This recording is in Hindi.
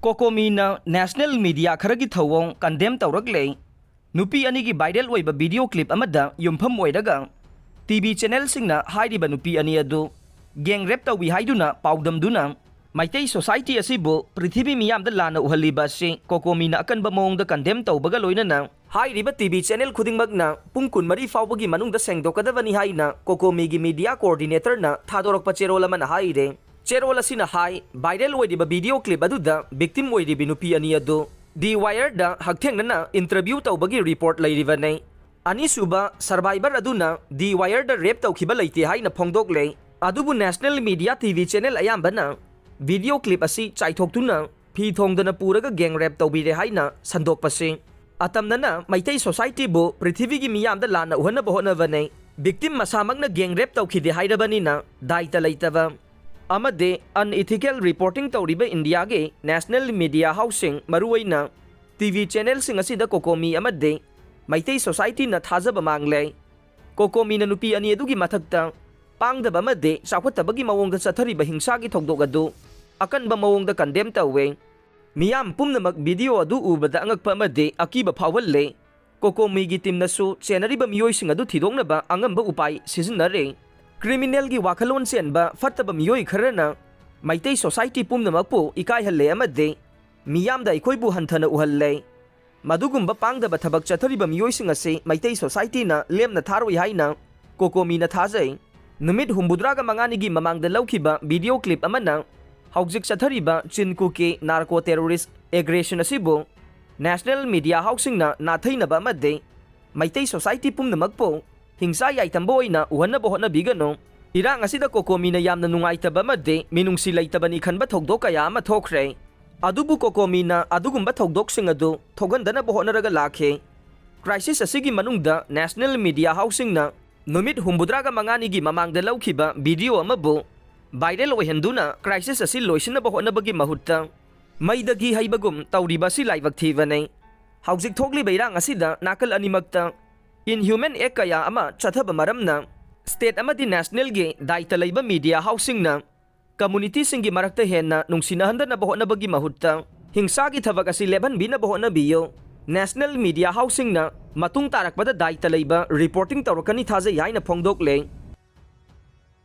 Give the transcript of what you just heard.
कोकोमीना नेशनल मीडिया खरगी थवों कंडेम तौरकले नुपी अनिगी वायरल ओइबा वीडियो क्लिप अमदा युमफम ओइरगा टीवी चैनल सिंगना हाइरिबा नुपी अनि अदु गैंग रेप तौबी हाइदुना पाउदमदुना माइतै सोसाइटी असिबु पृथ्वी मियामदा लाना उहल्लिबा से कोकोमीना अकनबा मोंगदा कंडेम तौबगा लोइनना हाइरिबा टीवी चैनल खुदिंगमगना पुंग कुनमरी फाउबगी मनुंगदा सेंगदोकदबनी हाइना कोकोमीगी मीडिया कोऑर्डिनेटरना थादोरकपा चेरोल अमना हाइरे चेरोल असिना हाई वायरल ओइरिबा वीडियो क्लिप अदुदा विक्टिम ओइरिबि नुपी अनि अदु दी वायरदा हक्थेंगना इंटरव्यू तौबगी रिपोर्ट लैरिबने अनिसुबा सर्वाइवर अदुना दी वायरदा रेप तौखिबा लैते हाइना फोंगदोकले अदुबु नेशनल मीडिया टीवी चैनल अयाम्बना वीडियो क्लिप असी चाइथोक्तुना फी थोंगदना पूरगा गैंग रेप तौबिरे हाइना संदोकपसे अतमदना मैतै सोसाइटी बु पृथ्वीगी मियामदा लाना उहनबा होनबने विक्टिम मसामगना गैंग रेप तौखिदे हाइरबनिना दायित्व लैतबा अमदे अनइथिकल रिपोर्टिंग तौरिबा इंडिया के नेशनल मीडिया हाउसिंग मरुवैना टीवी चैनल सिंग असिदा कोकोमी अमदे मैतै सोसाइटी न थाजबा मांगले कोकोमी न नुपी अनि अदुगी मथक्ता पांगदबा अमदे चाखवतबगी मवोंगदा चथरिबा हिंसागी थोगदोक अदु अकनबा मवोंगदा कंडेम तौवे मियाम पुमनमक वीडियो अदु उबदा अंगकपा अमदे अकीबा फावल्ले कोकोमीगी टीमनसु चेनरिबा मियोइसिंग अदु थिदोंगनबा अंगंबा उपाय सिजनरे क्रिमिनल की वाखलोन सेनबा फत्तबा मियोइ खरना मैतै सोसाइटी पुमनमकपु इकायहल्ले अमदे मियामदा इखोइबु हंथना उहल्ले मदुगुम्बा पांगदबा थबक चथरिबा मियोइसिंग असे मैतै सोसाइटीना लेमना थारोइ हाइना कोकोमीना थाजै नुमित हुम्बुद्रागा मंगानिगी ममांगदा लौखिबा वीडियो क्लिप अमना हौजिक चथरिबा चिनकु के नार्को टेररिस्ट एग्रेशन असिबु नेशनल मीडिया हाउसिंगना नाथैनबा अमदे मैतै सोसाइटी पुमनमकपु हिंसा याइतंबा ओइना उहनबा होनबिगनो इरांग असिदा कोकोमीना यामना नुंगाइतबा अमदे मिनुंगसि लैतबनी खनबा थौगदोक कया अमा थोखरे अदुबु कोकोमीना अदुगुम्बा थौगदोकसिंग अदु थोगनदनबा होनरगा लाखे क्राइसिस असिगी मनुंगदा नेशनल मीडिया हाउसिंगना नुमित हुम्बुद्रागा मंगानिगी ममांगदा लौखिबा वीडियो अमबु वायरल ओइहंदुना क्राइसिस असि लोइसनबा होनबगी महुत्ता मैदगी हैबगुम तौरिबासि लाइबक थीबने हौजिक थोगलिबा इरांग असिदा नाकल अनिमक्ता इनह्यूमन एक कया अमा चथब मरमना स्टेट अमदी नेशनल गे दायित्व लैबा मीडिया हाउसिंगना कम्युनिटी सिंगी मरक्ता हेन्ना नुंसिनहंदनबा होनबगी महुत्ता हिंसागी थबक असि लेभनबिनबा होनबियो नेशनल मीडिया हाउसिंगना मतुंग तारकपदा दायित्व लैबा रिपोर्टिंग तौरकनी थाजै हाइना फोंगदोकले